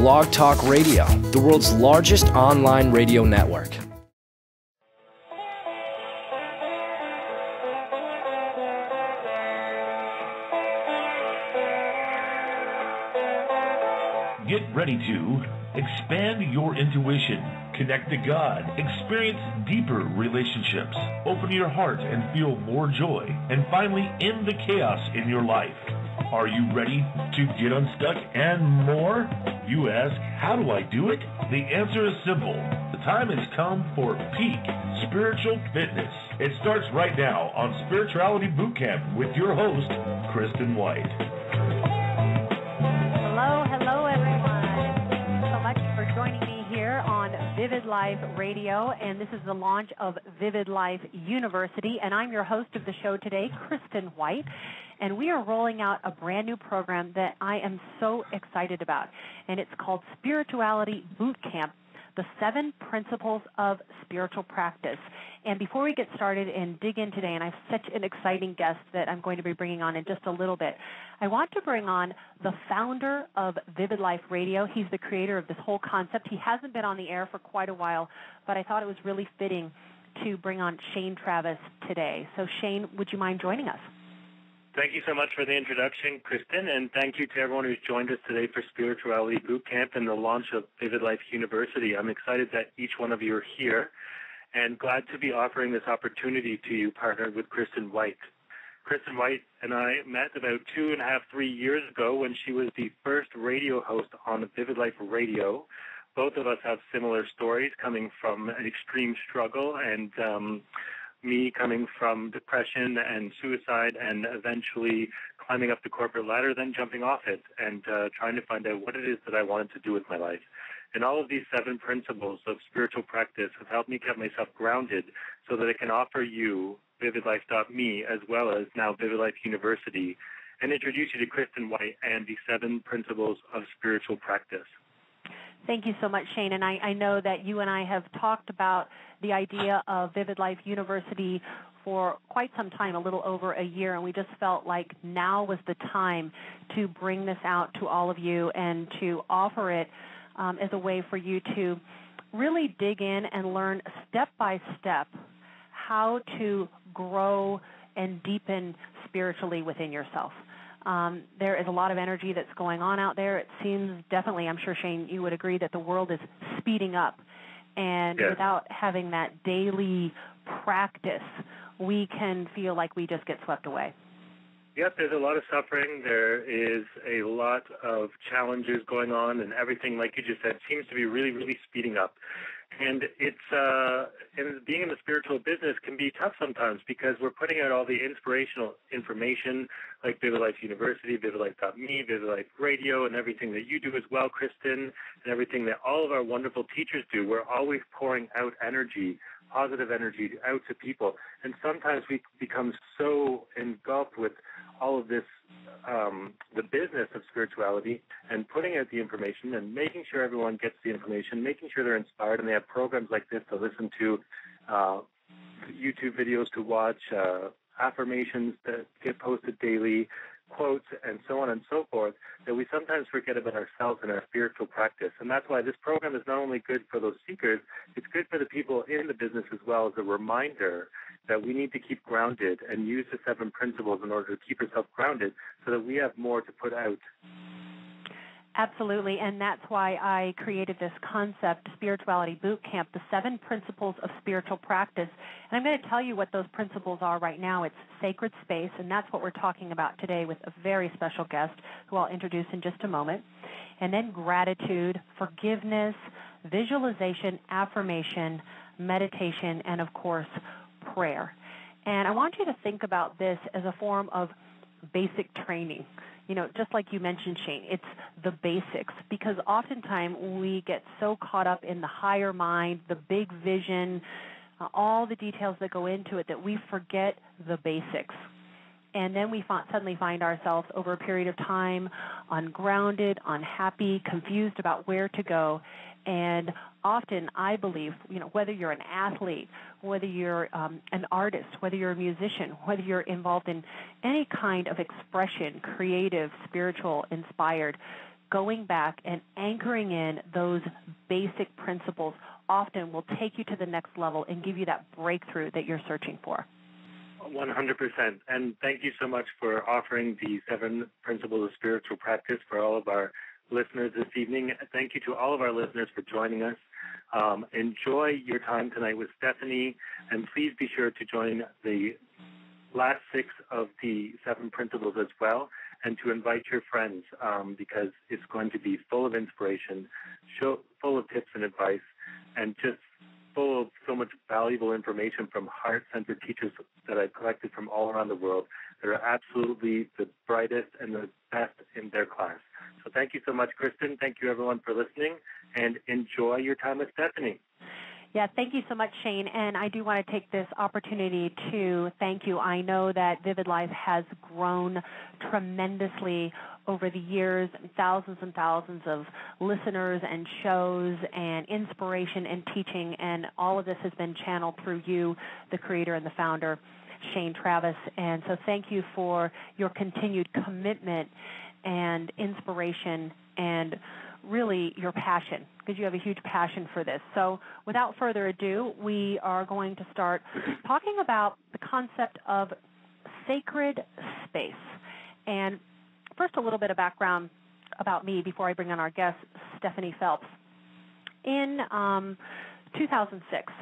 Blog Talk Radio, the world's largest online radio network. Get ready to expand your intuition, connect to God, experience deeper relationships, open your heart and feel more joy, and finally end the chaos in your life. Are you ready to get unstuck and more? You ask, how do I do it? The answer is simple. The time has come for peak spiritual fitness. It starts right now on Spirituality Bootcamp with your host, Kristen White. Hello, everyone. Thank you so much for joining me here on VividLife Radio, and this is the launch of VividLife University, and I'm your host of the show today, Kristen White, and we are rolling out a brand new program that I am so excited about, and it's called Spirituality Bootcamp, the 7 Principles of Spiritual Practice. And before we get started and dig in today, and I have such an exciting guest that I'm going to be bringing on in just a little bit, I want to bring on the founder of VividLife Radio. He's the creator of this whole concept. He hasn't been on the air for quite a while, but I thought it was really fitting to bring on Shane Travis today. So Shane, would you mind joining us? Thank you so much for the introduction, Kristen, and thank you to everyone who's joined us today for Spirituality Bootcamp and the launch of VividLife University. I'm excited that each one of you are here and glad to be offering this opportunity to you, partnered with Kristen White. Kristen White and I met about 3 years ago when she was the first radio host on VividLife Radio. Both of us have similar stories coming from an extreme struggle and me coming from depression and suicide and eventually climbing up the corporate ladder, then jumping off it and trying to find out what it is that I wanted to do with my life. And all of these 7 principles of spiritual practice have helped me get myself grounded so that I can offer you VividLife.me as well as now VividLife University and introduce you to Kristen White and the 7 principles of spiritual practice. Thank you so much, Shane. And I know that you and I have talked about the idea of VividLife University for quite some time, a little over a year, and we just felt like now was the time to bring this out to all of you and to offer it as a way for you to really dig in and learn step by step how to grow and deepen spiritually within yourself. There is a lot of energy that's going on out there. It seems definitely, I'm sure, Shane, you would agree that the world is speeding up. And without having that daily practice, we can feel like we just get swept away. Yep, there's a lot of suffering. There is a lot of challenges going on, and everything, like you just said, seems to be really, really speeding up. And and being in the spiritual business can be tough sometimes because we're putting out all the inspirational information like VividLife University, VividLife.me, VividLife Radio, and everything that you do as well, Kristen, and everything that all of our wonderful teachers do. We're always pouring out energy, positive energy out to people. And sometimes we become so engulfed with all of this, the business of spirituality and putting out the information and making sure everyone gets the information, making sure they're inspired and they have programs like this to listen to, YouTube videos to watch, affirmations that get posted daily, quotes, and so on and so forth, that we sometimes forget about ourselves and our spiritual practice. And that's why this program is not only good for those seekers, it's good for the people in the business as well as a reminder that we need to keep grounded and use the 7 principles in order to keep ourselves grounded so that we have more to put out. Absolutely, and that's why I created this concept, Spirituality Bootcamp, the 7 Principles of Spiritual Practice. And I'm going to tell you what those principles are right now. It's sacred space, and that's what we're talking about today with a very special guest who I'll introduce in just a moment. And then gratitude, forgiveness, visualization, affirmation, meditation, and, of course, prayer. And I want you to think about this as a form of basic training. You know, just like you mentioned, Shane, it's the basics, because oftentimes we get so caught up in the higher mind, the big vision, all the details that go into it that we forget the basics. And then we suddenly find ourselves over a period of time ungrounded, unhappy, confused about where to go. And often, I believe, whether you're an athlete, whether you're an artist, whether you're a musician, whether you're involved in any kind of expression, creative, spiritual, inspired, going back and anchoring in those basic principles often will take you to the next level and give you that breakthrough that you're searching for. 100%. And thank you so much for offering the 7 principles of spiritual practice for all of our listeners this evening. Thank you to all of our listeners for joining us. Enjoy your time tonight with Stephanie, and please be sure to join the last 6 of the 7 principles as well, and to invite your friends because it's going to be full of inspiration, full of tips and advice, and just full of so much valuable information from heart-centered teachers that I've collected from all around the world that are absolutely the brightest and the best in their class. So thank you so much, Kristen. Thank you, everyone, for listening, and enjoy your time with Stephanie. Yeah, thank you so much, Shane. And I do want to take this opportunity to thank you. I know that VividLife has grown tremendously over the years, thousands and thousands of listeners and shows and inspiration and teaching, and all of this has been channeled through you, the creator and the founder, Shane Travis. And so thank you for your continued commitment and inspiration and really your passion, because you have a huge passion for this. So without further ado, we are going to start talking about the concept of sacred space. And first, a little bit of background about me before I bring on our guest, Stephanie Phelps. In 2006,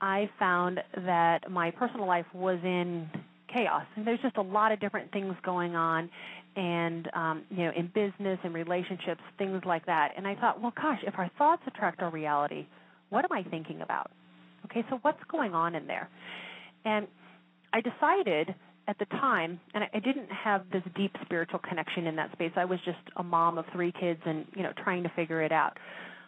I found that my personal life was in chaos. And there's just a lot of different things going on, and in business and relationships, things like that. And I thought, well, gosh, if our thoughts attract our reality, what am I thinking about? Okay, so what's going on in there? And I decided at the time, and I didn't have this deep spiritual connection in that space. I was just a mom of 3 kids and, trying to figure it out.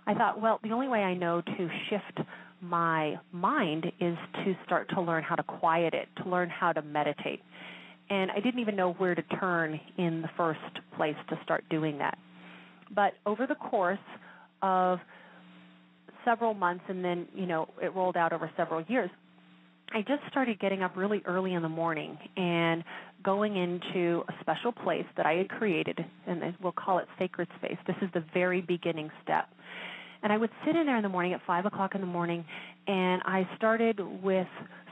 I thought, well, the only way I know to shift my mind is to start to learn how to quiet it, to learn how to meditate. And I didn't even know where to turn in the first place to start doing that. But over the course of several months, and then, it rolled out over several years, I just started getting up really early in the morning and going into a special place that I had created, and we'll call it sacred space. This is the very beginning step. And I would sit in there in the morning at 5 o'clock in the morning, and I started with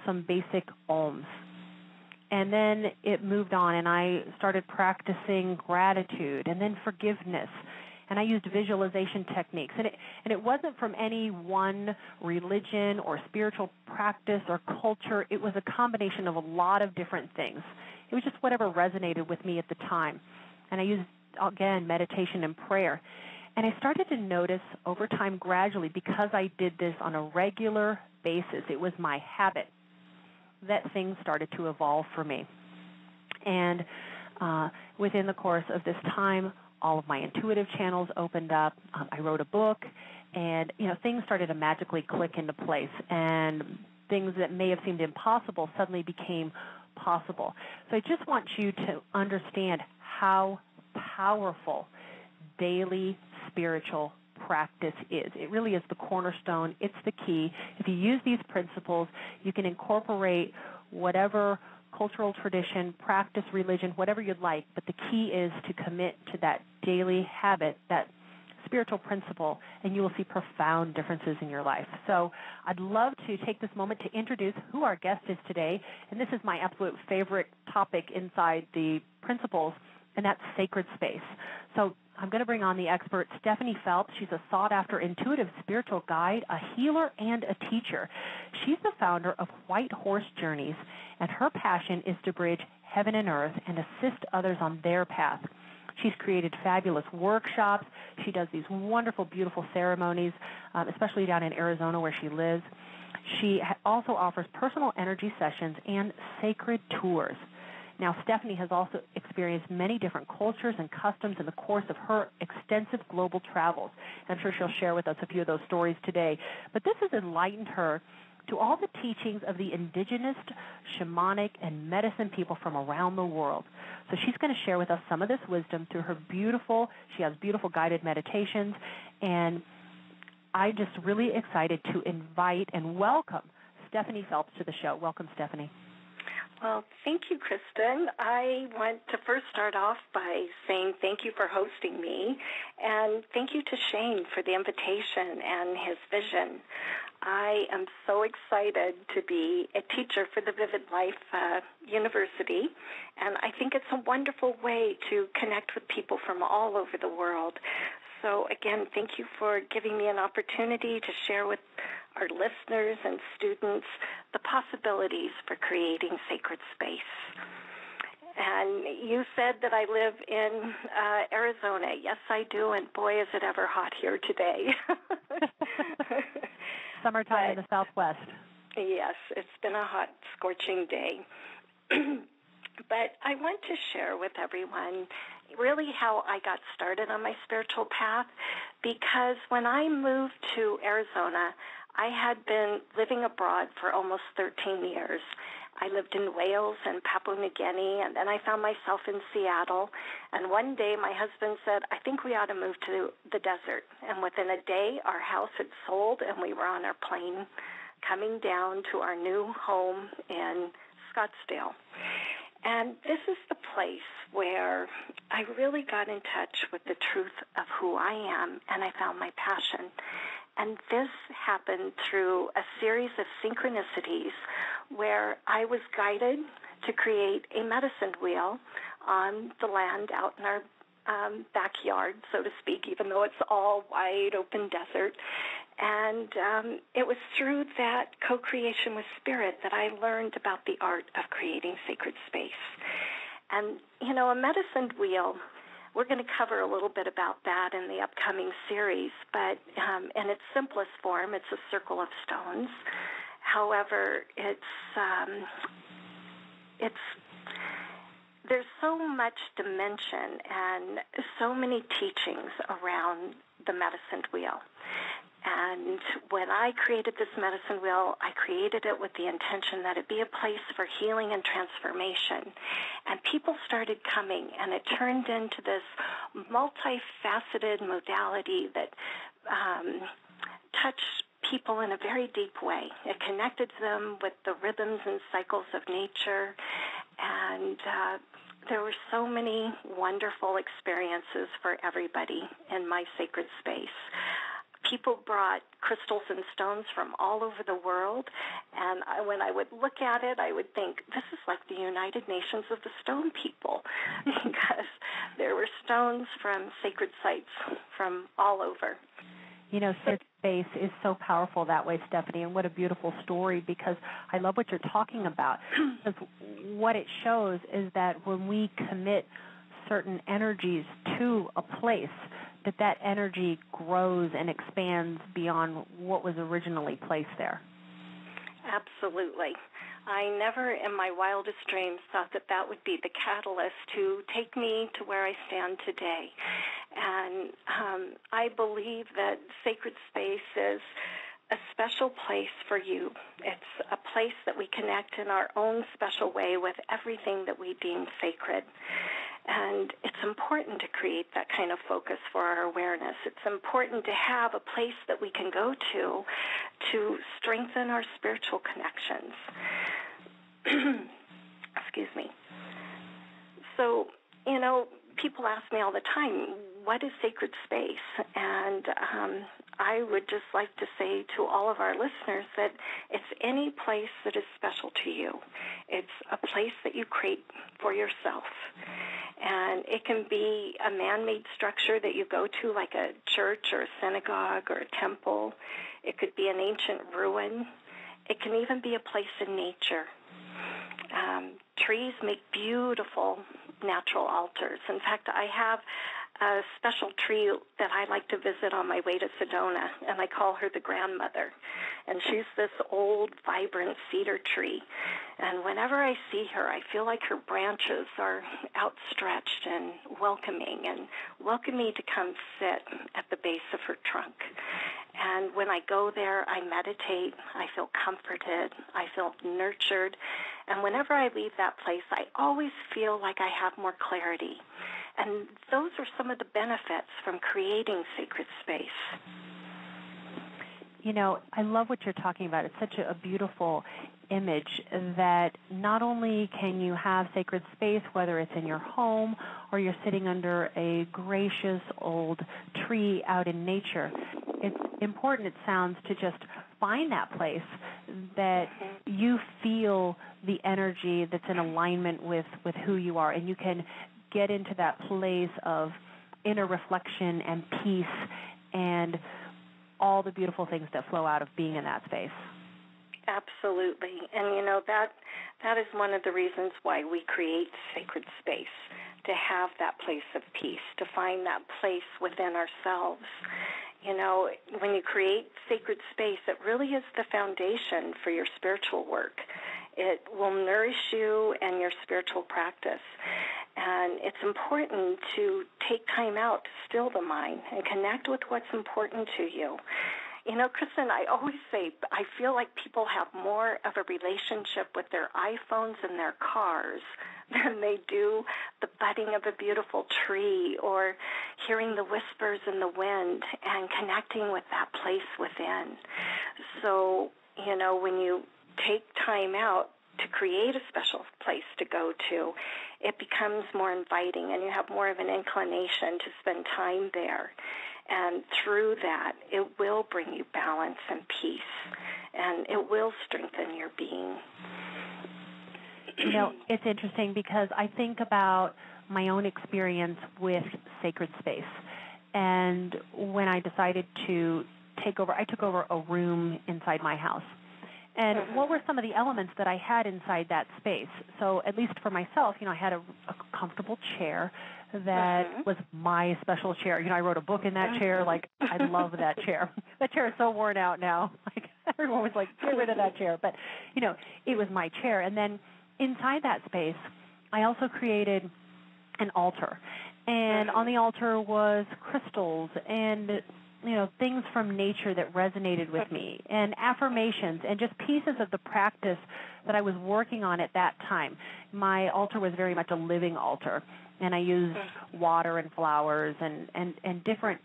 some basic ohms. And then it moved on, and I started practicing gratitude and then forgiveness. And I used visualization techniques. And it wasn't from any one religion or spiritual practice or culture. It was a combination of a lot of different things. It was just whatever resonated with me at the time. And I used, again, meditation and prayer. And I started to notice over time gradually, because I did this on a regular basis, it was my habit, that things started to evolve for me. And within the course of this time, all of my intuitive channels opened up. I wrote a book, and things started to magically click into place. And things that may have seemed impossible suddenly became possible. So I just want you to understand how powerful daily spiritual practice is. It really is the cornerstone. It's the key. If you use these principles, you can incorporate whatever cultural tradition, practice, religion, whatever you'd like, but the key is to commit to that daily habit, that spiritual principle, and you will see profound differences in your life. So I'd love to take this moment to introduce who our guest is today, and this is my absolute favorite topic inside the principles, and that's sacred space. So I'm going to bring on the expert, Stephanie Phelps. She's a sought-after intuitive spiritual guide, a healer, and a teacher. She's the founder of White Horse Journeys, and her passion is to bridge heaven and earth and assist others on their path. She's created fabulous workshops. She does these wonderful, beautiful ceremonies, especially down in Arizona where she lives. She also offers personal energy sessions and sacred tours. Now, Stephanie has also experienced many different cultures and customs in the course of her extensive global travels. And I'm sure she'll share with us a few of those stories today. But this has enlightened her to all the teachings of the indigenous, shamanic, and medicine people from around the world. So she's going to share with us some of this wisdom through her she has beautiful guided meditations. And I'm just really excited to invite and welcome Stephanie Phelps to the show. Welcome, Stephanie. Well, thank you, Kristen. I want to first start off by saying thank you for hosting me, and thank you to Shane for the invitation and his vision. I am so excited to be a teacher for the VividLife University, and I think it's a wonderful way to connect with people from all over the world. So again, thank you for giving me an opportunity to share with our listeners and students the possibilities for creating sacred space. And you said that I live in Arizona. Yes, I do, and boy, is it ever hot here today. Summertime in the Southwest. Yes, it's been a hot, scorching day. But I want to share with everyone really how I got started on my spiritual path, because when I moved to Arizona, I had been living abroad for almost 13 years. I lived in Wales and Papua New Guinea, and then I found myself in Seattle. And one day my husband said, I think we ought to move to the desert. And within a day, our house had sold, and we were on our plane coming down to our new home in Scottsdale. And this is the place where I really got in touch with the truth of who I am, and I found my passion. And this happened through a series of synchronicities where I was guided to create a medicine wheel on the land out in our backyard, so to speak, even though it's all wide open desert. And it was through that co-creation with spirit that I learned about the art of creating sacred space. And, you know, a medicine wheel, we're going to cover a little bit about that in the upcoming series, but in its simplest form, it's a circle of stones. However, there's so much dimension and so many teachings around the medicine wheel. And when I created this medicine wheel, I created it with the intention that it be a place for healing and transformation. And people started coming, and it turned into this multifaceted modality that touched people in a very deep way. It connected them with the rhythms and cycles of nature, and there were so many wonderful experiences for everybody in my sacred space. People brought crystals and stones from all over the world, and when I would look at it, I would think, this is like the United Nations of the Stone People, because there were stones from sacred sites from all over. You know, sacred space is so powerful that way, Stephanie, and what a beautiful story, because I love what you're talking about. Because what it shows is that when we commit certain energies to a place, that energy grows and expands beyond what was originally placed there. Absolutely. I never in my wildest dreams thought that that would be the catalyst to take me to where I stand today. And I believe that sacred space is a special place for you. It's a place that we connect in our own special way with everything that we deem sacred. And it's important to create that kind of focus for our awareness. It's important to have a place that we can go to strengthen our spiritual connections. Excuse me. So, you know, people ask me all the time, what is sacred space? And I would just like to say to all of our listeners that it's any place that is special to you. It's a place that you create for yourself. And it can be a man-made structure that you go to, like a church or a synagogue or a temple. It could be an ancient ruin. It can even be a place in nature. Trees make beautiful natural altars. In fact, I have a special tree that I like to visit on my way to Sedona, and I call her the grandmother. And she's this old, vibrant cedar tree. And whenever I see her, I feel like her branches are outstretched and welcome me to come sit at the base of her trunk. And when I go there, I meditate, I feel comforted, I feel nurtured. And whenever I leave that place, I always feel like I have more clarity. And those are some of the benefits from creating sacred space. You know, I love what you're talking about. It's such a beautiful image that not only can you have sacred space, whether it's in your home or you're sitting under a gracious old tree out in nature, it's important, it sounds, to just find that place that you feel the energy that's in alignment with who you are, and you can get into that place of inner reflection and peace and all the beautiful things that flow out of being in that space. Absolutely. And, that is one of the reasons why we create sacred space, to have that place of peace, to find that place within ourselves. When you create sacred space, it really is the foundation for your spiritual work. It will nourish you and your spiritual practice. And it's important to take time out to still the mind and connect with what's important to you. Kristen, I always say I feel like people have more of a relationship with their iPhones and their cars than they do the budding of a beautiful tree or hearing the whispers in the wind and connecting with that place within. So, when you take time out to create a special place to go to, it becomes more inviting and you have more of an inclination to spend time there. And through that, it will bring you balance and peace, and it will strengthen your being. It's interesting because I think about my own experience with sacred space. And when I decided to I took over a room inside my house. And what were some of the elements that I had inside that space? So at least for myself, I had a comfortable chair that was my special chair. I wrote a book in that chair. Like, I love that chair. That chair is so worn out now. Like, everyone was like, get rid of that chair. But, it was my chair. And then inside that space, I also created an altar. And on the altar was crystals and things from nature that resonated with me, and affirmations, and just pieces of the practice that I was working on at that time. My altar was very much a living altar, and I used water and flowers and different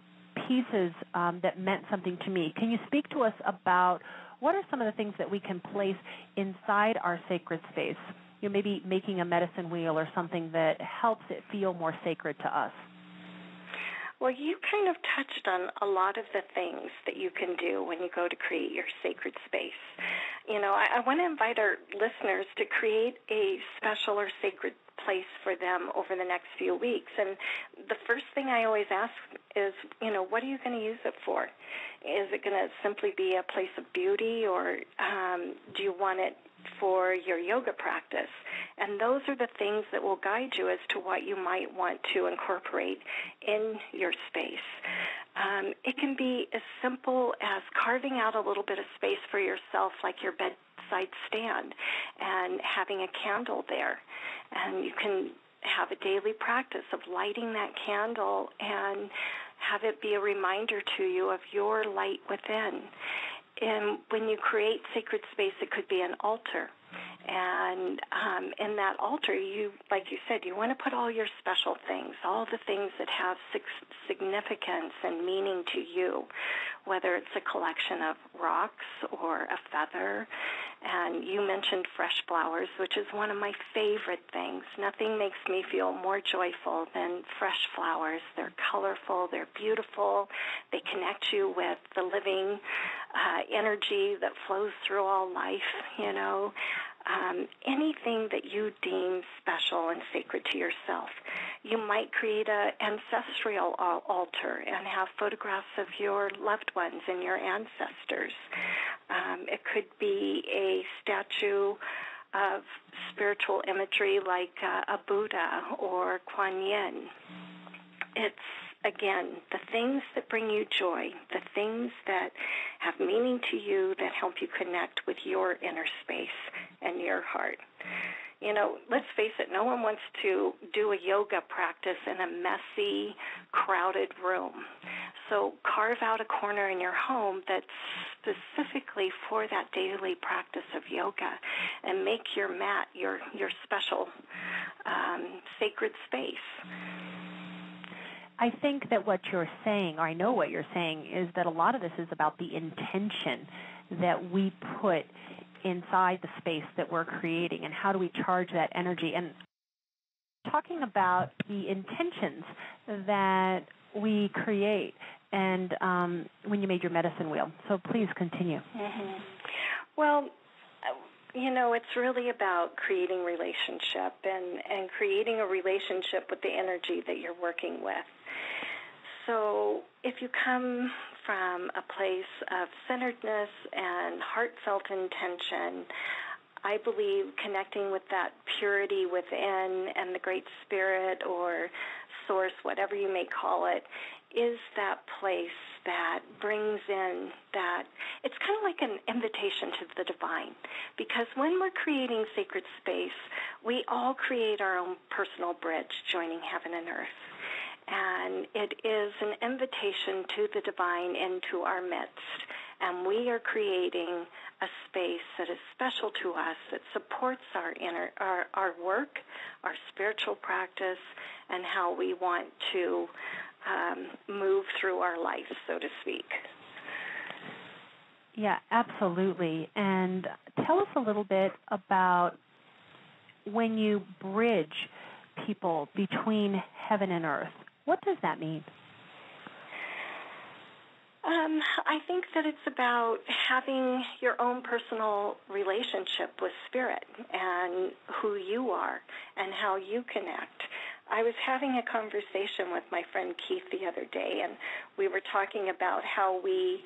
pieces that meant something to me. Can you speak to us about what are some of the things that we can place inside our sacred space? Maybe making a medicine wheel or something that helps it feel more sacred to us. Well, you kind of touched on a lot of the things that you can do when you go to create your sacred space. I want to invite our listeners to create a special or sacred place for them over the next few weeks. And the first thing I always ask is, what are you going to use it for? Is it going to simply be a place of beauty, or do you want it for your yoga practice? And those are the things that will guide you as to what you might want to incorporate in your space. It can be as simple as carving out a little bit of space for yourself, like your bedside stand, and having a candle there. And you can have a daily practice of lighting that candle and have it be a reminder to you of your light within. And when you create sacred space, it could be an altar. And in that altar, like you said, you want to put all your special things, all the things that have significance and meaning to you, whether it's a collection of rocks or a feather. And you mentioned fresh flowers, which is one of my favorite things. Nothing makes me feel more joyful than fresh flowers. They're colorful, they're beautiful, they connect you with the living energy that flows through all life, anything that you deem special and sacred to yourself. You might create an ancestral altar and have photographs of your loved ones and your ancestors. It could be a statue of spiritual imagery like a Buddha or Kuan Yin. It's, again, the things that bring you joy, the things that have meaning to you that help you connect with your inner space and your heart. Let's face it, no one wants to do a yoga practice in a messy, crowded room. So carve out a corner in your home that's specifically for that daily practice of yoga, and make your mat your special sacred space. I think that what you're saying, or I know what you're saying, is that a lot of this is about the intention that we put inside the space that we're creating, and how do we charge that energy. And talking about the intentions that we create and when you made your medicine wheel. So please continue. Mm-hmm. Well, it's really about creating relationship and creating a relationship with the energy that you're working with. So if you come from a place of centeredness and heartfelt intention, I believe connecting with that purity within and the Great Spirit or Source, whatever you may call it, is that place that brings in that, it's kind of like an invitation to the divine. Because when we're creating sacred space, we all create our own personal bridge joining heaven and earth. And it is an invitation to the divine into our midst. And we are creating a space that is special to us, that supports our work, our spiritual practice, and how we want to move through our life, so to speak. Yeah, absolutely. And tell us a little bit about when you bridge people between heaven and earth. What does that mean? I think that it's about having your own personal relationship with Spirit and who you are and how you connect. I was having a conversation with my friend Keith the other day, and we were talking about how we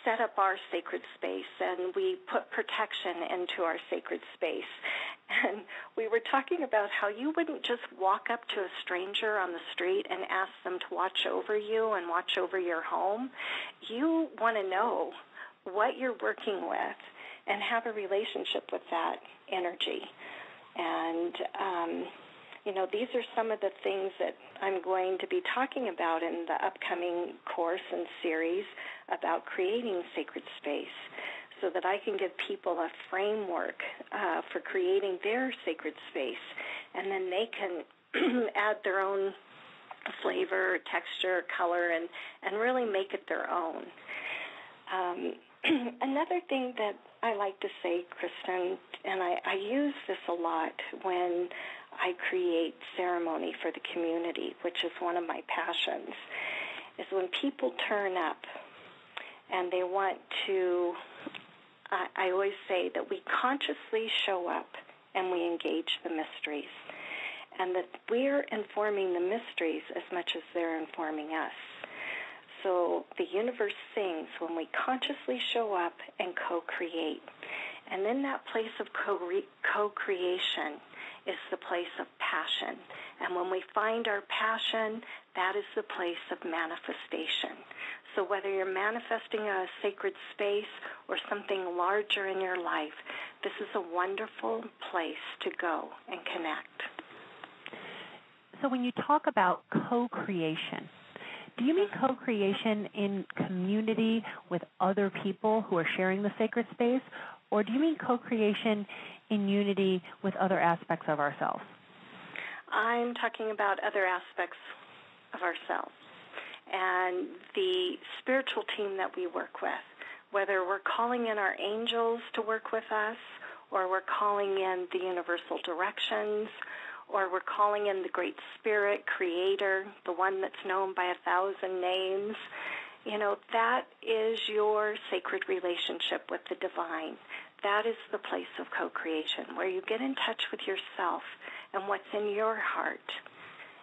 set up our sacred space and we put protection into our sacred space. And we were talking about how you wouldn't just walk up to a stranger on the street and ask them to watch over you and watch over your home. You want to know what you're working with and have a relationship with that energy. And these are some of the things that I'm going to be talking about in the upcoming course and series about creating sacred space, so that I can give people a framework for creating their sacred space, and then they can add their own flavor, texture, color, and really make it their own. Another thing that I like to say, Kristen, and I use this a lot when I create ceremony for the community, which is one of my passions, is when people turn up and they want to, I always say that we consciously show up and we engage the mysteries, and that we're informing the mysteries as much as they're informing us. So the universe sings when we consciously show up and co-create. And in that place of co-creation is the place of passion. And when we find our passion, that is the place of manifestation. So whether you're manifesting a sacred space or something larger in your life, this is a wonderful place to go and connect. So when you talk about co-creation, do you mean co-creation in community with other people who are sharing the sacred space, or do you mean co-creation in unity with other aspects of ourselves? I'm talking about other aspects of ourselves and the spiritual team that we work with, whether we're calling in our angels to work with us, or we're calling in the universal directions, or we're calling in the Great Spirit, Creator, the one that's known by 1,000 names. That is your sacred relationship with the divine. That is the place of co-creation, where you get in touch with yourself and what's in your heart,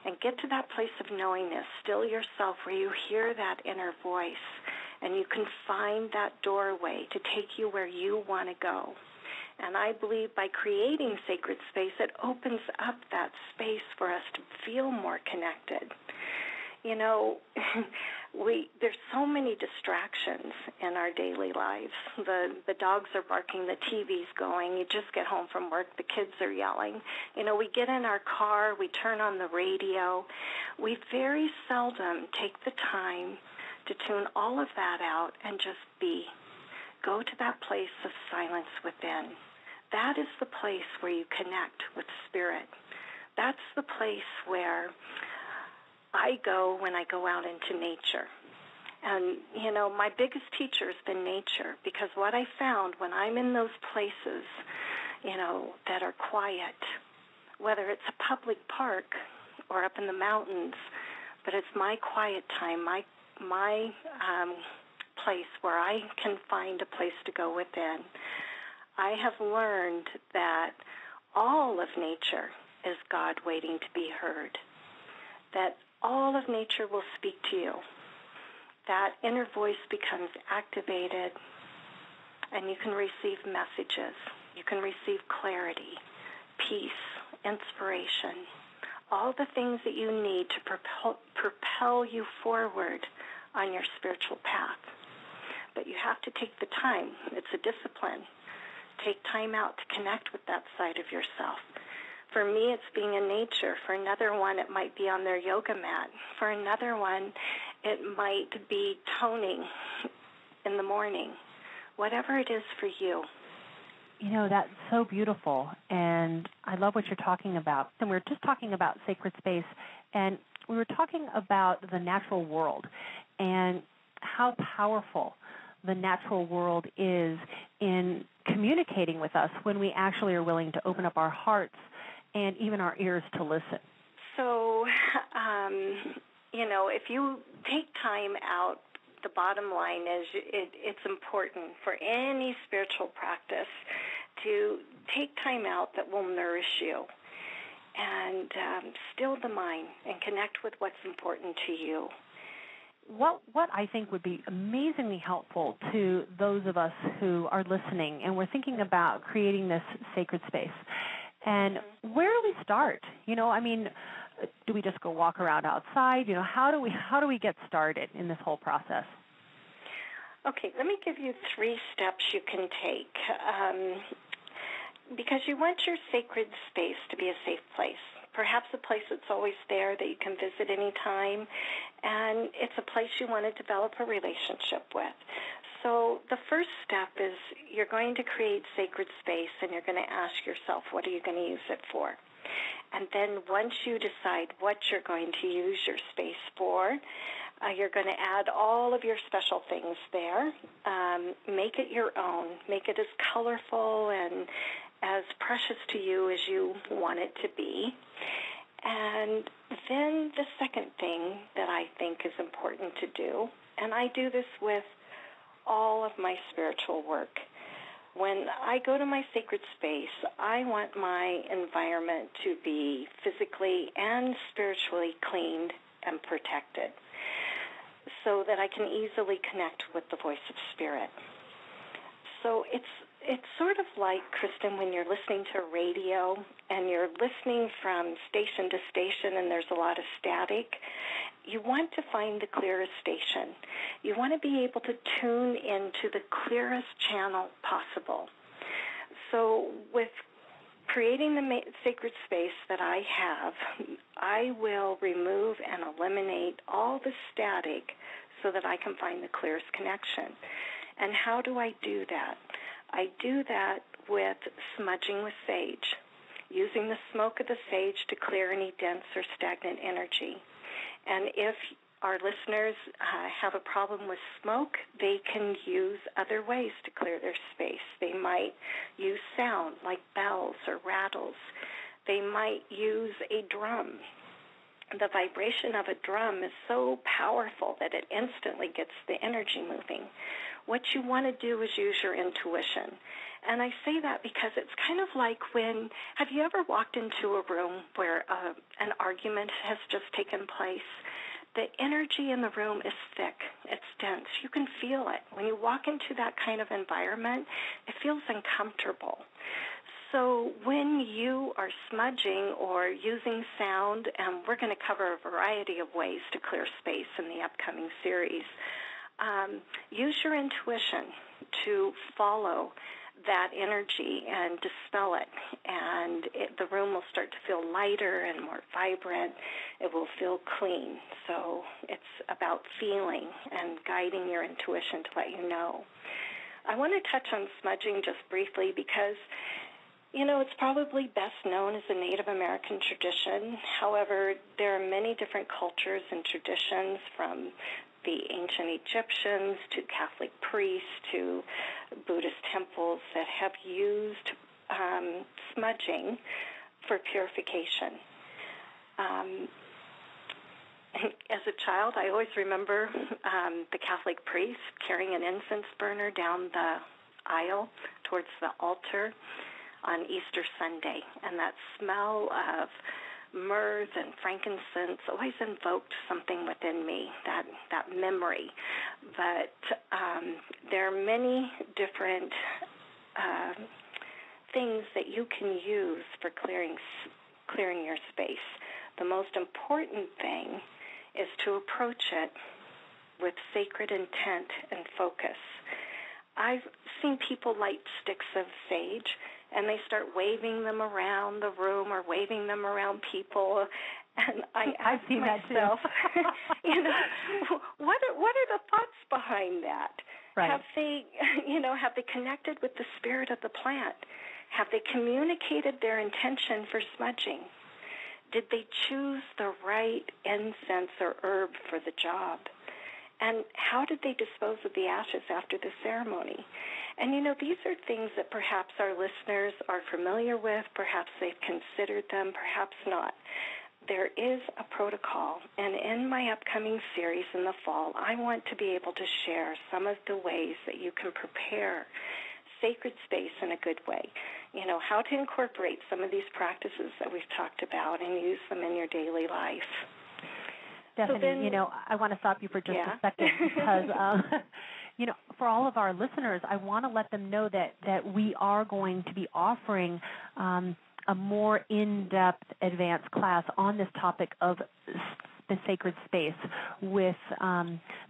and get to that place of knowingness, still yourself, where you hear that inner voice, and you can find that doorway to take you where you want to go. And I believe by creating sacred space, it opens up that space for us to feel more connected. There's so many distractions in our daily lives. The dogs are barking, the TV's going, you just get home from work, the kids are yelling. We get in our car, we turn on the radio. We very seldom take the time to tune all of that out and just be. Go to that place of silence within. That is the place where you connect with Spirit. That's the place where I go when I go out into nature. And, my biggest teacher has been nature, because what I found when I'm in those places, that are quiet, whether it's a public park or up in the mountains, but it's my quiet time, my place where I can find a place to go within. I have learned that all of nature is God waiting to be heard, that all of nature will speak to you. That inner voice becomes activated, and you can receive messages. You can receive clarity, peace, inspiration, all the things that you need to propel you forward on your spiritual path. But you have to take the time. It's a discipline. Take time out to connect with that side of yourself. For me, it's being in nature. For another one, it might be on their yoga mat. For another one, it might be toning in the morning. Whatever it is for you. That's so beautiful, and I love what you're talking about. And we're just talking about sacred space, and we were talking about the natural world and how powerful the natural world is in communicating with us when we actually are willing to open up our hearts and even our ears to listen. So, if you take time out, the bottom line is it's important for any spiritual practice to take time out that will nourish you and still the mind and connect with what's important to you. What I think would be amazingly helpful to those of us who are listening and we're thinking about creating this sacred space, and where do we start? Do we just go walk around outside? How do we get started in this whole process? Okay, let me give you 3 steps you can take, because you want your sacred space to be a safe place. Perhaps a place that's always there that you can visit anytime, and it's a place you want to develop a relationship with. So the first step is you're going to create sacred space, and you're going to ask yourself, what are you going to use it for? And then once you decide what you're going to use your space for, you're going to add all of your special things there. Make it your own. Make it as colorful and as precious to you as you want it to be. And then the second thing that I think is important to do, and I do this with all of my spiritual work, when I go to my sacred space, I want my environment to be physically and spiritually cleaned and protected so that I can easily connect with the voice of spirit. So it's sort of like, Kristen, when you're listening to radio and you're listening from station to station and there's a lot of static, you want to find the clearest station. You want to be able to tune into the clearest channel possible. So with creating the sacred space that I have, I will remove and eliminate all the static so that I can find the clearest connection. And how do I do that? I do that with smudging with sage, using the smoke of the sage to clear any dense or stagnant energy. And if our listeners have a problem with smoke, they can use other ways to clear their space. They might use sound like bells or rattles. They might use a drum. The vibration of a drum is so powerful that it instantly gets the energy moving. What you want to do is use your intuition. And I say that because it's kind of like have you ever walked into a room where an argument has just taken place? The energy in the room is thick. It's dense. You can feel it. When you walk into that kind of environment, it feels uncomfortable. So when you are smudging or using sound, and we're going to cover a variety of ways to clear space in the upcoming series, use your intuition to follow that energy and dispel it, and the room will start to feel lighter and more vibrant. It will feel clean. So it's about feeling and guiding your intuition to let you know. I want to touch on smudging just briefly because it's probably best known as a Native American tradition. However, there are many different cultures and traditions, from the ancient Egyptians to Catholic priests to Buddhist temples that have used smudging for purification. As a child, I always remember the Catholic priest carrying an incense burner down the aisle towards the altar on Easter Sunday, and that smell of myrrh and frankincense always invoked something within me, that memory. But there are many different things that you can use for clearing your space. The most important thing is to approach it with sacred intent and focus. I've seen people light sticks of sage, and they start waving them around the room or waving them around people. And I've seen myself, that too. what are the thoughts behind that? Right. Have they connected with the spirit of the plant? Have they communicated their intention for smudging? Did they choose the right incense or herb for the job? And how did they dispose of the ashes after the ceremony? And, these are things that perhaps our listeners are familiar with, perhaps they've considered them, perhaps not. There is a protocol, and in my upcoming series in the fall, I want to be able to share some of the ways that you can prepare sacred space in a good way. How to incorporate some of these practices that we've talked about and use them in your daily life. Stephanie, I want to stop you for just a second because, for all of our listeners, I want to let them know that we are going to be offering a more in-depth advanced class on this topic of the sacred space with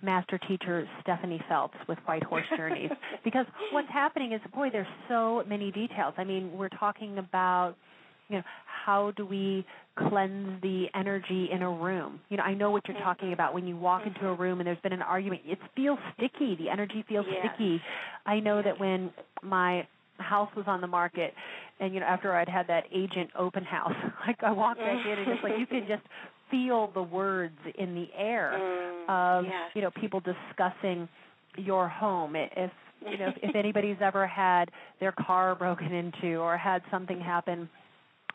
master teacher Stephanie Phelps with White Horse Journeys. Because what's happening is, there's so many details. I mean, we're talking about, how do we cleanse the energy in a room? I know what you're talking about when you walk into a room and there's been an argument. It feels sticky. The energy feels sticky. I know that when my house was on the market and, after I'd had that agent open house, I walked back in and it's like you could just feel the words in the air of, people discussing your home. If anybody's ever had their car broken into or had something happen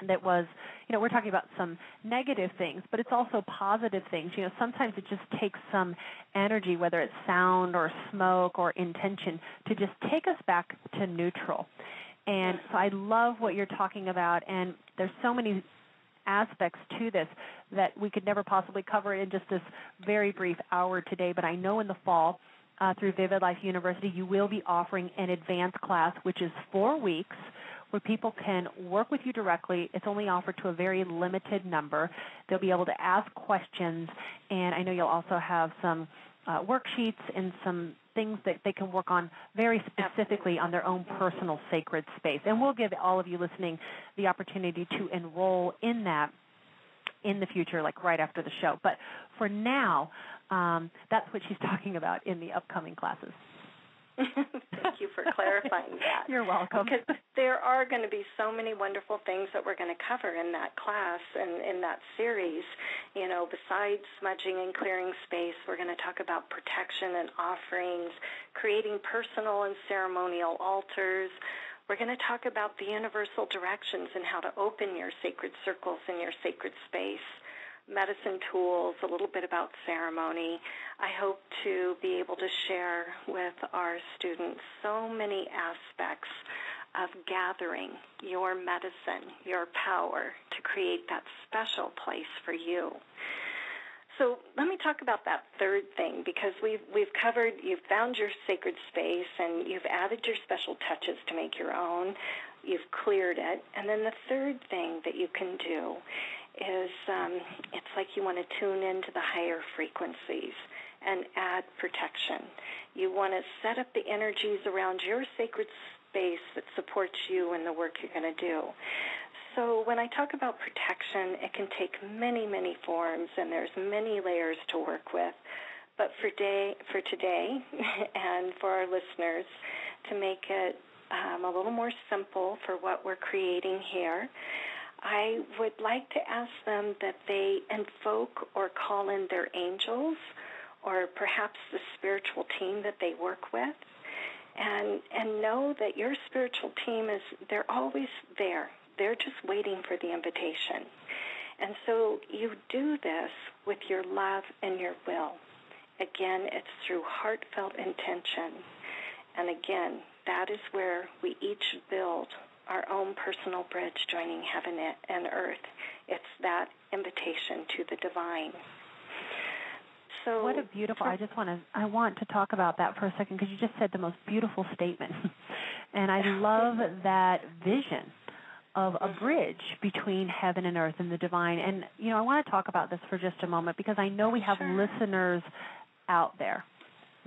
that was, we're talking about some negative things, but it's also positive things. Sometimes it just takes some energy, whether it's sound or smoke or intention, to just take us back to neutral. And so I love what you're talking about, and there's so many aspects to this that we could never possibly cover in just this very brief hour today, but I know in the fall, through VividLife University, you will be offering an advanced class, which is 4 weeks, where people can work with you directly. It's only offered to a very limited number. They'll be able to ask questions, and I know you'll also have some worksheets and some things that they can work on very specifically on their own personal sacred space. And we'll give all of you listening the opportunity to enroll in that in the future, like right after the show. But for now, that's what she's talking about in the upcoming classes. Thank you for clarifying that. You're welcome. Because there are going to be so many wonderful things that we're going to cover in that class and in that series. Besides smudging and clearing space, we're going to talk about protection and offerings, creating personal and ceremonial altars. We're going to talk about the universal directions and how to open your sacred circles in your sacred space. Medicine tools, a little bit about ceremony. I hope to be able to share with our students so many aspects of gathering your medicine, your power to create that special place for you. So let me talk about that third thing, because we've covered, you've found your sacred space and you've added your special touches to make your own. You've cleared it. And then the third thing that you can do is it's like you want to tune into the higher frequencies and add protection. You want to set up the energies around your sacred space that supports you and the work you're going to do. So when I talk about protection, it can take many, many forms, and there's many layers to work with. But for today and for our listeners, to make it a little more simple for what we're creating here, I would like to ask them that they invoke or call in their angels or perhaps the spiritual team that they work with, and know that your spiritual team they're always there. They're just waiting for the invitation. And so you do this with your love and your will. Again, it's through heartfelt intention. And again, that is where we each build our own personal bridge joining heaven and earth. It's that invitation to the divine. So what a beautiful, I want to talk about that for a second, because you just said the most beautiful statement. And I love that vision of a bridge between heaven and earth and the divine. And, I want to talk about this for just a moment, because I know we have listeners out there,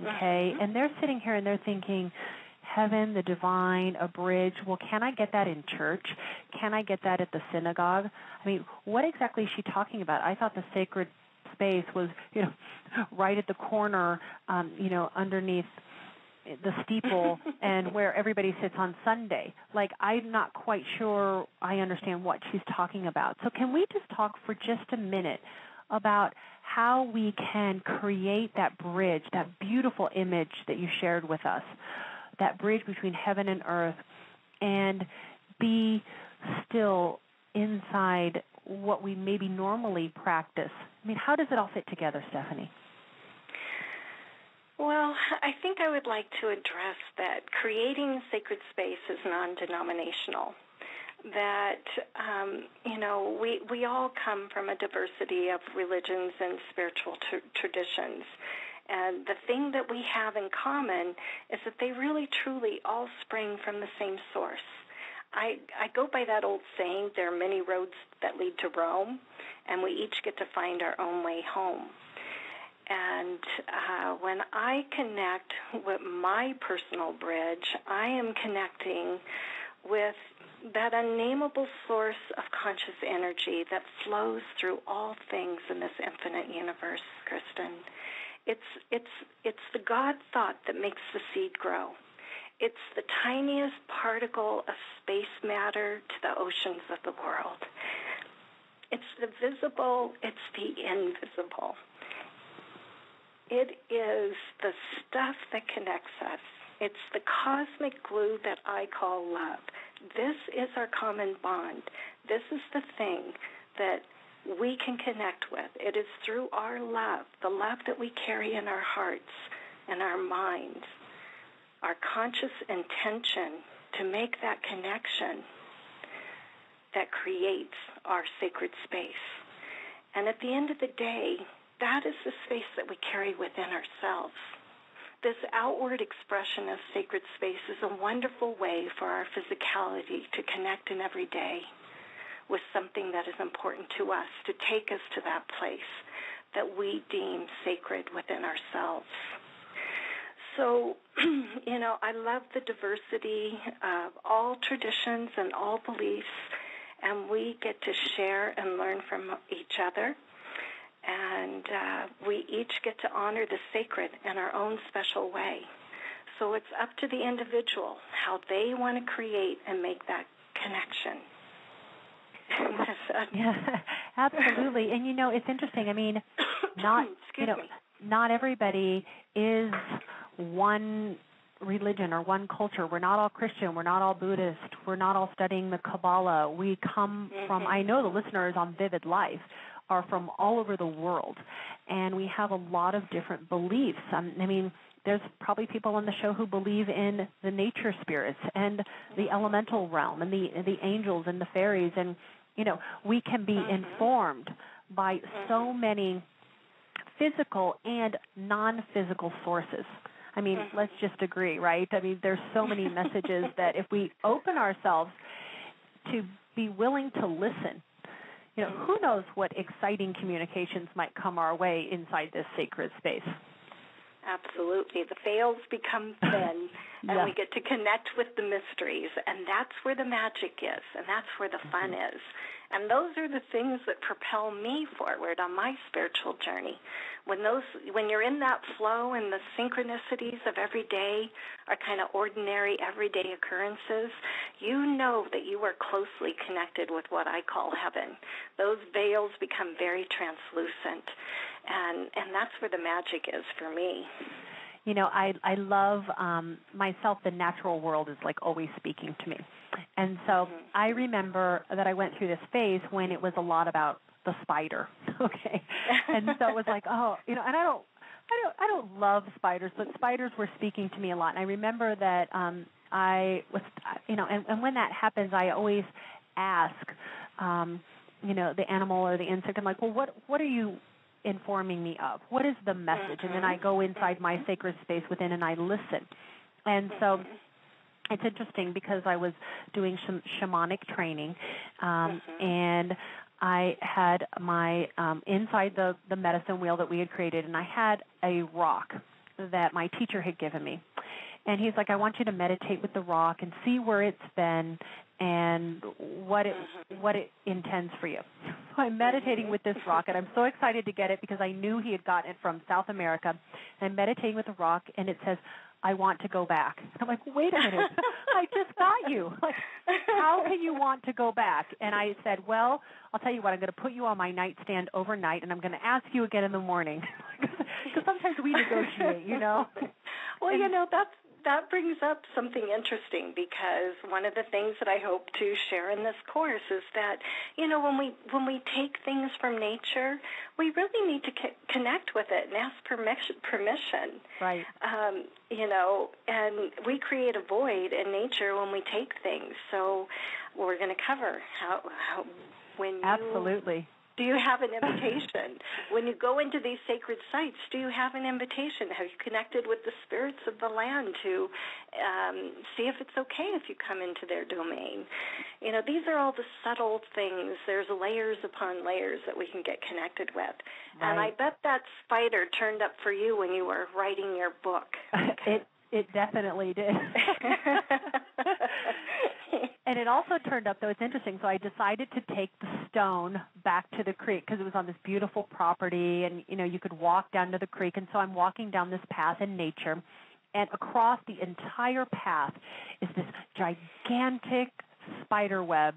okay? And they're sitting here and they're thinking, heaven, the divine, a bridge. Well, can I get that in church? Can I get that at the synagogue? I mean, what exactly is she talking about? I thought the sacred space was, right at the corner, underneath the steeple and where everybody sits on Sunday. Like, I'm not quite sure I understand what she's talking about. So can we just talk for just a minute about how we can create that bridge, that beautiful image that you shared with us, that bridge between heaven and earth, and be still inside what we maybe normally practice? I mean, how does it all fit together, Stephanie? Well, I think I would like to address that creating sacred space is non-denominational. That, we all come from a diversity of religions and spiritual traditions. And the thing that we have in common is that they really, truly all spring from the same source. I go by that old saying, there are many roads that lead to Rome, and we each get to find our own way home. And when I connect with my personal bridge, I am connecting with that unnameable source of conscious energy that flows through all things in this infinite universe, Kristen. It's the God thought that makes the seed grow. It's the tiniest particle of space matter to the oceans of the world. It's the visible, it's the invisible. It is the stuff that connects us. It's the cosmic glue that I call love. This is our common bond. This is the thing that we can connect with. It is through our love, the love that we carry in our hearts and our minds, our conscious intention to make that connection that creates our sacred space. And at the end of the day, that is the space that we carry within ourselves. This outward expression of sacred space is a wonderful way for our physicality to connect in every day with something that is important to us, to take us to that place that we deem sacred within ourselves. So, I love the diversity of all traditions and all beliefs, and we get to share and learn from each other. And we each get to honor the sacred in our own special way. So it's up to the individual how they want to create and make that connection. Yeah, absolutely. And, it's interesting. I mean, not everybody is one religion or one culture. We're not all Christian. We're not all Buddhist. We're not all studying the Kabbalah. We come from, I know the listeners on VividLife are from all over the world, and we have a lot of different beliefs. There's probably people on the show who believe in the nature spirits and the elemental realm and the angels and the fairies, and we can be informed by so many physical and non-physical sources. Let's just agree, right? There's so many messages that if we open ourselves to be willing to listen, who knows what exciting communications might come our way inside this sacred space. Absolutely. The veils become thin, and we get to connect with the mysteries, and that's where the magic is, and that's where the fun is. And those are the things that propel me forward on my spiritual journey. When you're in that flow and the synchronicities of every day are kind of ordinary, everyday occurrences, you know that you are closely connected with what I call heaven. Those veils become very translucent, and that's where the magic is for me. You know, I love myself. The natural world is like always speaking to me. And so I remember that I went through this phase when it was a lot about the spider, okay? And so it was like, oh, you know, and I don't love spiders, but spiders were speaking to me a lot. And I remember that I was, you know, and when that happens, I always ask, you know, the animal or the insect, I'm like, well, what are you informing me of? What is the message? And then I go inside my sacred space within and I listen. And so it's interesting because I was doing some shamanic training, and I had my inside the medicine wheel that we had created, and I had a rock that my teacher had given me. And he's like, I want you to meditate with the rock and see where it's been and what it intends for you. So I'm meditating with this rock, and I'm so excited to get it because I knew he had gotten it from South America. And I'm meditating with the rock, and it says, I want to go back. And I'm like, wait a minute, I just got you. Like, how can you want to go back? And I said, well, I'll tell you what, I'm going to put you on my nightstand overnight, and I'm going to ask you again in the morning. Because sometimes we negotiate, you know. Well, you know, that brings up something interesting, because one of the things that I hope to share in this course is that, you know, when we take things from nature, we really need to connect with it and ask permission. Right. You know, and we create a void in nature when we take things. So we're going to cover how when you... Absolutely. Do you have an invitation? When you go into these sacred sites, do you have an invitation? Have you connected with the spirits of the land to see if it's okay if you come into their domain? You know, these are all the subtle things. There's layers upon layers that we can get connected with. Right. And I bet that spider turned up for you when you were writing your book. It definitely did. And it also turned up, though, it's interesting, so I decided to take the stone back to the creek because it was on this beautiful property, and, you know, you could walk down to the creek. And so I'm walking down this path in nature, and across the entire path is this gigantic spider web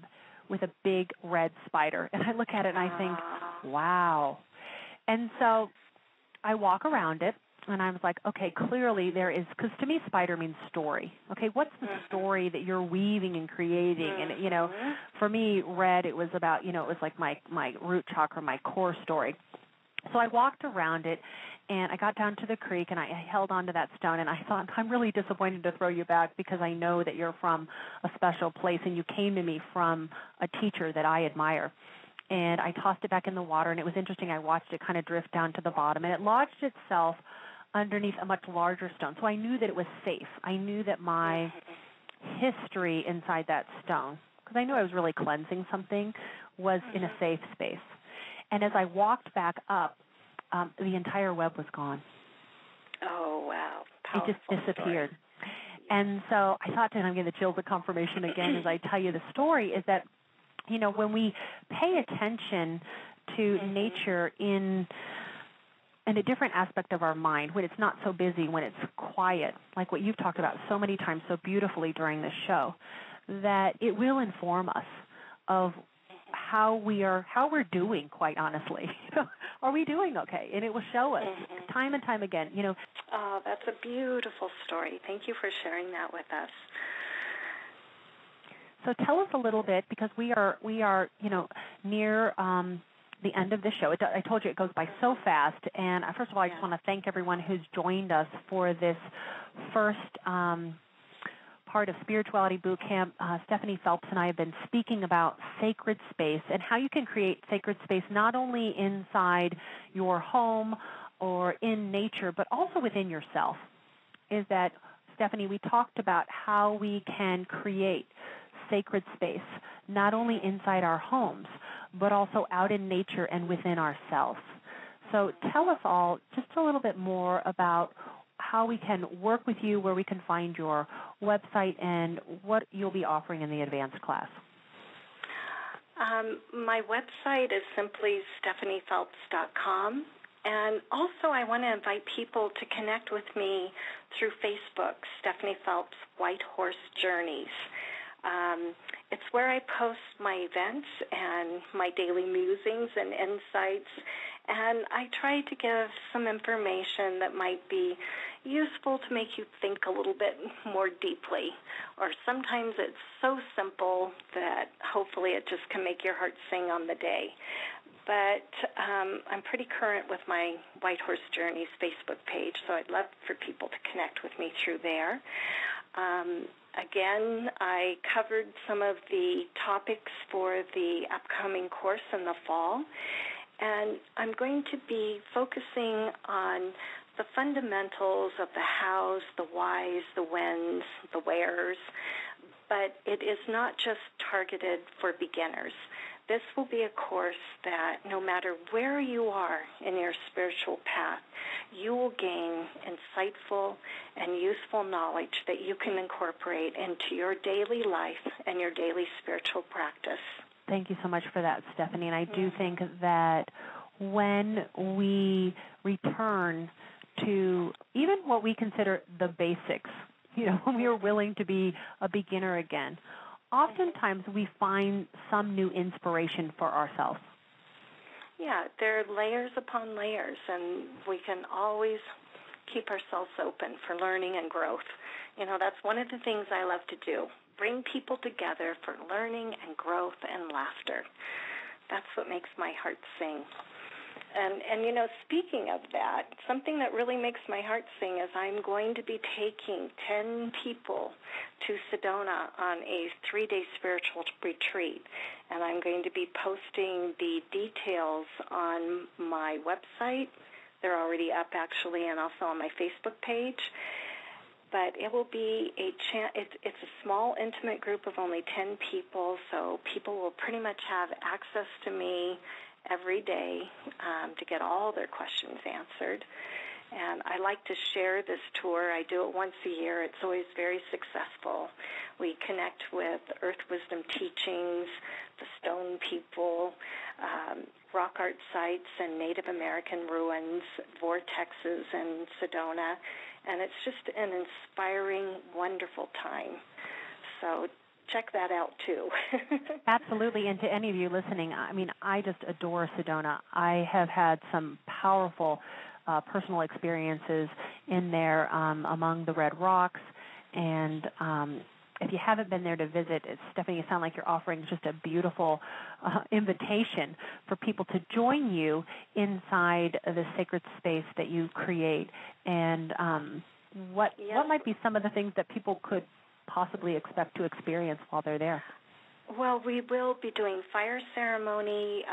with a big red spider. And I look at it and I think, wow. And so I walk around it. And I was like, okay, clearly there is, because to me spider means story. Okay, what's the story that you're weaving and creating? And, you know, for me, red, it was about, you know, it was like my root chakra, my core story. So I walked around it, and I got down to the creek, and I held onto that stone, and I thought, I'm really disappointed to throw you back because I know that you're from a special place, and you came to me from a teacher that I admire. And I tossed it back in the water, and it was interesting. I watched it kind of drift down to the bottom, and it lodged itself underneath a much larger stone. So I knew that it was safe. I knew that my history inside that stone, because I knew I was really cleansing something, was in a safe space. And as I walked back up, the entire web was gone. Oh, wow. Powerful. It just disappeared. Story. And so I thought, and I'm getting the chills of confirmation again as I tell you the story, is that, you know, when we pay attention to nature in a different aspect of our mind, when it's not so busy, when it's quiet, like what you've talked about so many times so beautifully during this show, that it will inform us of how we're doing, quite honestly. Are we doing okay? And it will show us time and time again, you know. Oh, that's a beautiful story. Thank you for sharing that with us. So tell us a little bit, because we are you know, near the end of the show. I told you it goes by so fast. And first of all, I just want to thank everyone who's joined us for this first part of Spirituality Boot Camp. Stephanie Phelps and I have been speaking about sacred space and how you can create sacred space not only inside your home or in nature, but also within yourself. Is that, Stephanie, we talked about how we can create sacred space not only inside our homes, but also out in nature and within ourselves. So tell us all just a little bit more about how we can work with you, where we can find your website, and what you'll be offering in the advanced class. My website is simply stephaniephelps.com. And also I want to invite people to connect with me through Facebook, Stephanie Phelps White Horse Journeys. It's where I post my events and my daily musings and insights, and I try to give some information that might be useful to make you think a little bit more deeply. Or sometimes it's so simple that hopefully it just can make your heart sing on the day. But I'm pretty current with my White Horse Journeys Facebook page, so I'd love for people to connect with me through there. Again, I covered some of the topics for the upcoming course in the fall, and I'm going to be focusing on the fundamentals of the hows, the whys, the whens, the wheres, but it is not just targeted for beginners. This will be a course that no matter where you are in your spiritual path, you will gain insightful and useful knowledge that you can incorporate into your daily life and your daily spiritual practice. Thank you so much for that, Stephanie. And I do think that when we return to even what we consider the basics, when we are willing to be a beginner again, oftentimes we find some new inspiration for ourselves. Yeah, there are layers upon layers, and we can always keep ourselves open for learning and growth. That's one of the things I love to do, bring people together for learning and growth and laughter. That's what makes my heart sing. And speaking of that, something that really makes my heart sing is I'm going to be taking 10 people to Sedona on a 3-day spiritual retreat. And I'm going to be posting the details on my website. They're already up, actually, and also on my Facebook page. But it will be it's a small, intimate group of only 10 people, so people will pretty much have access to me every day to get all their questions answered. And I like to share this tour. I do it once a year. It's always very successful. We connect with Earth Wisdom teachings, the stone people, rock art sites and Native American ruins, vortexes in Sedona. And it's just an inspiring, wonderful time. So check that out, too. Absolutely. And to any of you listening, I just adore Sedona. I have had some powerful personal experiences in there among the red rocks. And if you haven't been there to visit, Stephanie, you sound like you're offering just a beautiful invitation for people to join you inside the sacred space that you create. And what might be some of the things that people could possibly expect to experience while they're there? Well, we will be doing fire ceremony,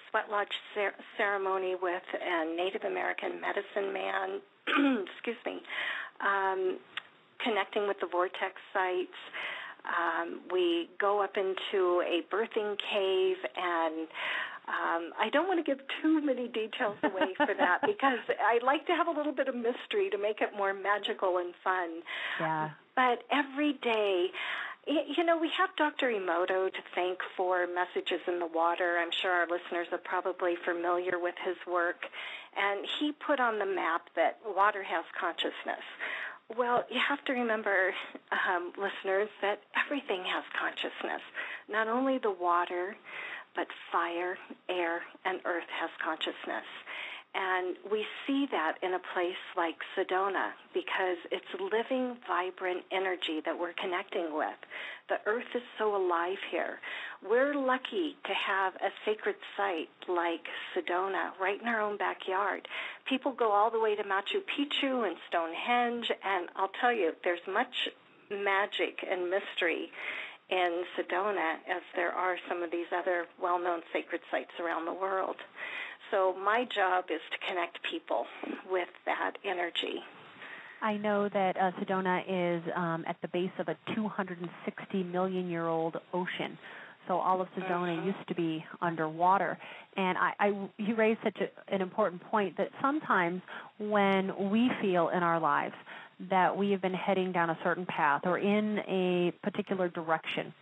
sweat lodge ceremony with a Native American medicine man, excuse me, connecting with the vortex sites. We go up into a birthing cave, and I don't want to give too many details away for that because I like to have a little bit of mystery to make it more magical and fun. Yeah. But every day, we have Dr. Emoto to thank for Messages in the Water. I'm sure our listeners are probably familiar with his work. And he put on the map that water has consciousness. Well, you have to remember, listeners, that everything has consciousness. Not only the water, but fire, air, and earth has consciousness. And we see that in a place like Sedona because it's living, vibrant energy that we're connecting with. The earth is so alive here. We're lucky to have a sacred site like Sedona right in our own backyard. People go all the way to Machu Picchu and Stonehenge, and I'll tell you, there's much magic and mystery in Sedona as there are some of these other well-known sacred sites around the world. So my job is to connect people with that energy. I know that Sedona is at the base of a 260 million-year-old ocean. So all of Sedona used to be underwater. And you raised such an important point that sometimes when we feel in our lives that we have been heading down a certain path or in a particular direction,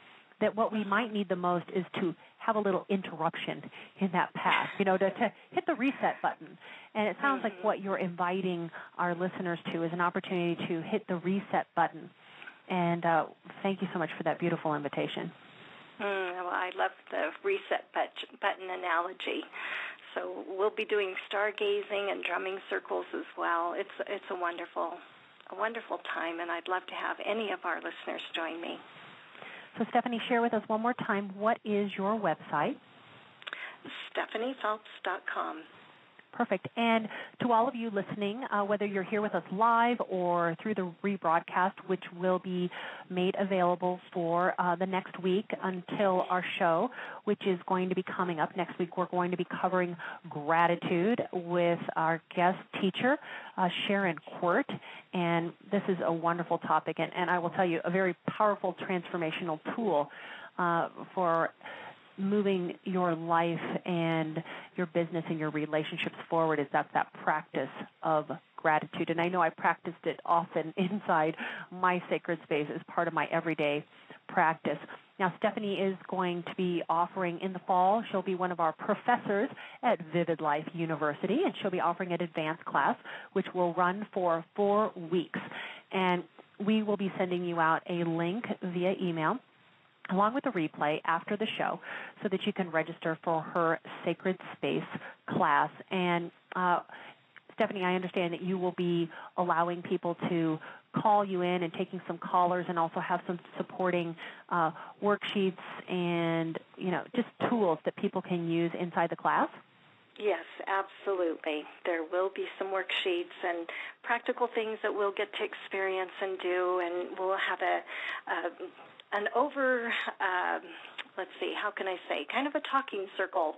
that what we might need the most is to have a little interruption in that path, to hit the reset button. And it sounds like what you're inviting our listeners to is an opportunity to hit the reset button. And thank you so much for that beautiful invitation. Well, I love the reset button analogy. So we'll be doing stargazing and drumming circles as well. It's a wonderful time, and I'd love to have any of our listeners join me. So, Stephanie, share with us one more time, what is your website? StephaniePhelps.com. Perfect. And to all of you listening, whether you're here with us live or through the rebroadcast, which will be made available for the next week until our show, which is going to be coming up next week, we're going to be covering gratitude with our guest teacher, Sharon Quirt. And this is a wonderful topic, and I will tell you, a very powerful transformational tool for moving your life and your business and your relationships forward is that practice of gratitude. And I know I practiced it often inside my sacred space as part of my everyday practice. Now, Stephanie is going to be offering in the fall, she'll be one of our professors at VividLife University, and she'll be offering an advanced class, which will run for 4 weeks. And we will be sending you out a link via email along with a replay after the show so that you can register for her Sacred Space class. And Stephanie, I understand that you will be allowing people to call you in and taking some callers and also have some supporting worksheets and, just tools that people can use inside the class? Yes, absolutely. There will be some worksheets and practical things that we'll get to experience and do, and we'll have kind of a talking circle.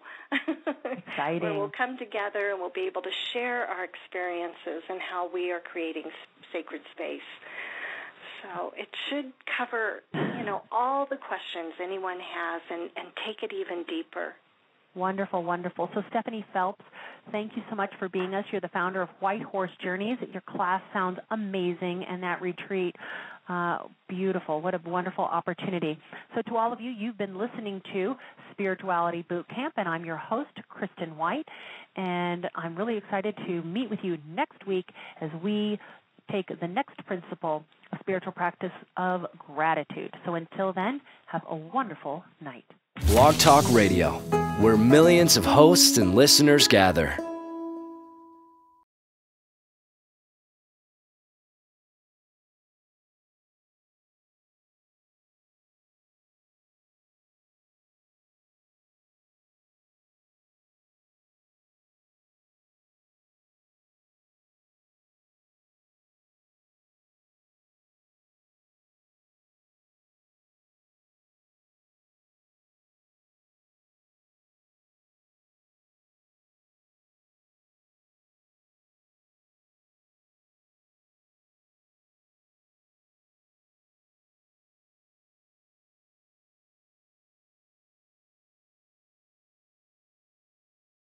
Exciting. Where we'll come together and we'll be able to share our experiences and how we are creating sacred space. So it should cover, all the questions anyone has and take it even deeper. Wonderful, wonderful. So Stephanie Phelps, thank you so much for being us. You're the founder of White Horse Journeys. Your class sounds amazing, and that retreat, beautiful. What a wonderful opportunity. So to all of you, you've been listening to Spirituality Boot Camp, and I'm your host, Kristen White, and I'm really excited to meet with you next week as we take the next principle of spiritual practice of gratitude. So until then, have a wonderful night. Blog Talk Radio, where millions of hosts and listeners gather.